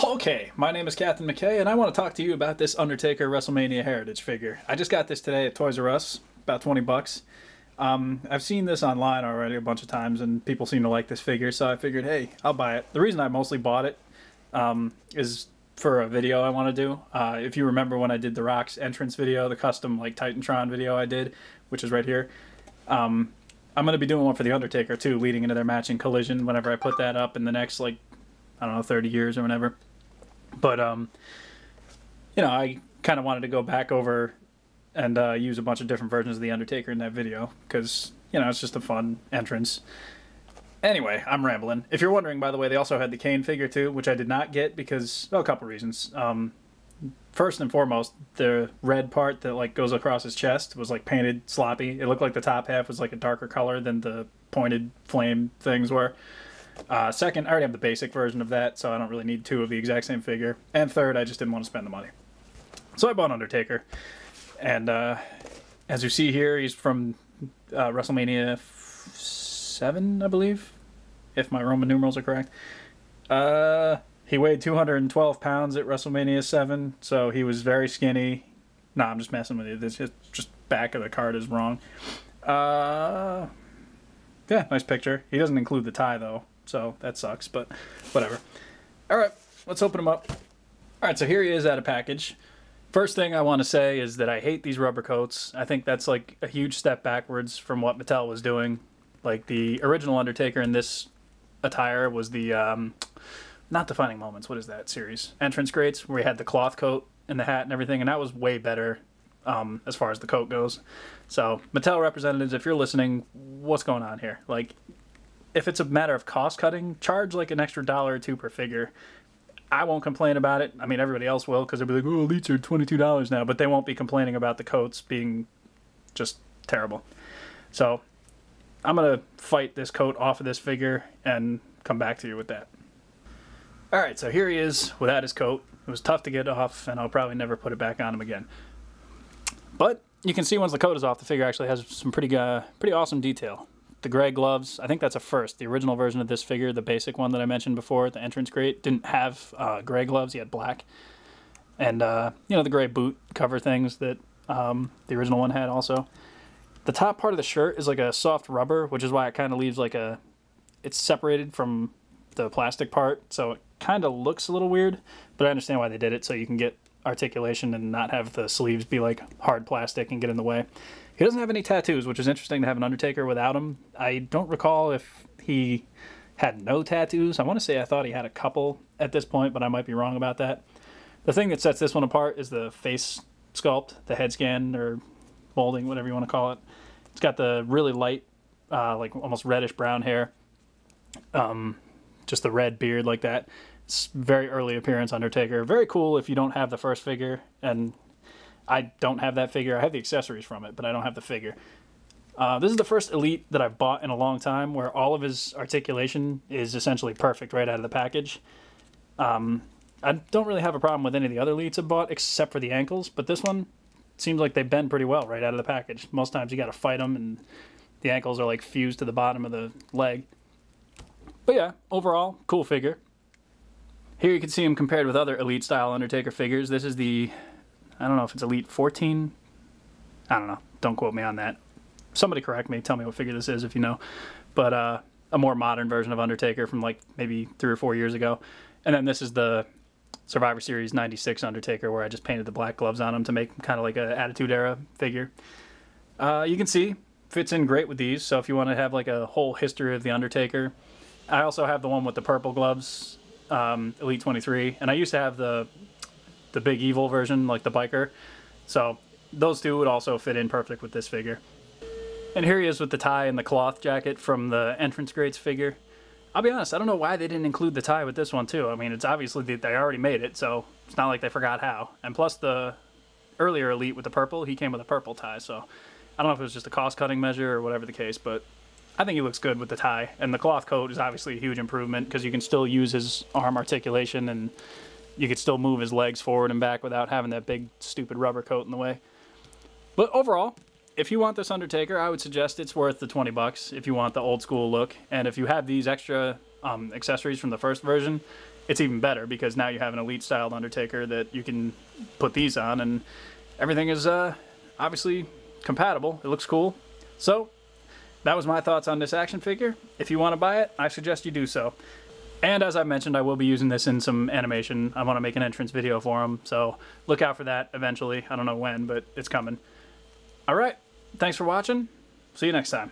Okay, my name is Captain McKay, and I want to talk to you about this Undertaker WrestleMania Heritage figure. I just got this today at Toys R Us, about 20 bucks. I've seen this online already a bunch of times, and people seem to like this figure, so I figured, hey, I'll buy it. The reason I mostly bought it is for a video I want to do. If you remember when I did The Rock's entrance video, the custom like Titantron video I did, which is right here, I'm going to be doing one for The Undertaker, too, leading into their matching Collision whenever I put that up in the next, like, I don't know, 30 years or whatever. But, you know, I kind of wanted to go back over and use a bunch of different versions of The Undertaker in that video because, you know, it's just a fun entrance. Anyway, I'm rambling. If you're wondering, by the way, they also had the Kane figure too, which I did not get because, well, a couple reasons. First and foremost, the red part that, like, goes across his chest was, like, painted sloppy. It looked like the top half was, like, a darker color than the pointed flame things were. Second, I already have the basic version of that, so I don't really need two of the exact same figure. And third, I just didn't want to spend the money. So I bought Undertaker. And as you see here, he's from WrestleMania 7, I believe, if my Roman numerals are correct. He weighed 212 pounds at WrestleMania 7, so he was very skinny. Nah, I'm just messing with you. This just back of the card is wrong. Yeah, nice picture. He doesn't include the tie, though. So that sucks, but whatever. All right, let's open him up. All right, so here he is out of package. First thing I want to say is that I hate these rubber coats. I think that's like a huge step backwards from what Mattel was doing. Like the original Undertaker in this attire was the, not Defining Moments, what is that series? Entrance Greats, where he had the cloth coat and the hat and everything, and that was way better as far as the coat goes. So Mattel representatives, if you're listening, what's going on here? Like, if it's a matter of cost cutting, charge like an extra $1 or $2 per figure. I won't complain about it. I mean, everybody else will, because they'll be like, oh, Elites are $22 now, but they won't be complaining about the coats being just terrible. So I'm going to fight this coat off of this figure and come back to you with that. All right, so here he is without his coat. It was tough to get off, and I'll probably never put it back on him again. But you can see once the coat is off, the figure actually has some pretty awesome detail. The gray gloves, I think that's a first. The original version of this figure, the basic one that I mentioned before, the entrance grate, didn't have gray gloves. He had black. And, you know, the gray boot cover things that the original one had also. The top part of the shirt is like a soft rubber, which is why it kind of leaves like a... It's separated from the plastic part, so it kind of looks a little weird. But I understand why they did it, so you can get articulation and not have the sleeves be like hard plastic and get in the way. He doesn't have any tattoos, which is interesting to have an Undertaker without them. I don't recall if he had no tattoos. I want to say I thought he had a couple at this point, but I might be wrong about that. The thing that sets this one apart is the face sculpt, the head scan or molding, whatever you want to call it. It's got the really light, like almost reddish brown hair. Just the red beard like that. It's very early appearance Undertaker. Very cool if you don't have the first figure, and I don't have that figure. I have the accessories from it, but I don't have the figure. This is the first Elite that I've bought in a long time where all of his articulation is essentially perfect right out of the package. I don't really have a problem with any of the other Elites I've bought except for the ankles, but this one seems like they bend pretty well right out of the package. Most times you got to fight them, and the ankles are like fused to the bottom of the leg. But yeah, overall, cool figure. Here you can see him compared with other Elite-style Undertaker figures. This is the... I don't know if it's Elite 14. I don't know. Don't quote me on that. Somebody correct me. Tell me what figure this is if you know. But a more modern version of Undertaker from like maybe 3 or 4 years ago. And then this is the Survivor Series 96 Undertaker where I just painted the black gloves on him to make kind of like an Attitude Era figure. You can see fits in great with these. So if you want to have like a whole history of the Undertaker. I also have the one with the purple gloves, Elite 23. And I used to have the Big Evil version, like the biker. So those two would also fit in perfect with this figure. And here he is with the tie and the cloth jacket from the Entrance Greats figure. I'll be honest, I don't know why they didn't include the tie with this one too. I mean, it's obviously that they already made it, so it's not like they forgot how. And plus the earlier Elite with the purple, he came with a purple tie, so I don't know if it was just a cost-cutting measure or whatever the case, but I think he looks good with the tie. And the cloth coat is obviously a huge improvement because you can still use his arm articulation and you could still move his legs forward and back without having that big, stupid rubber coat in the way. But overall, if you want this Undertaker, I would suggest it's worth the 20 bucks if you want the old school look. And if you have these extra accessories from the first version, it's even better because now you have an elite styled Undertaker that you can put these on, and everything is obviously compatible. It looks cool. So that was my thoughts on this action figure. If you want to buy it, I suggest you do so. And as I mentioned, I will be using this in some animation. I want to make an entrance video for him, so look out for that eventually. I don't know when, but it's coming. All right, thanks for watching. See you next time.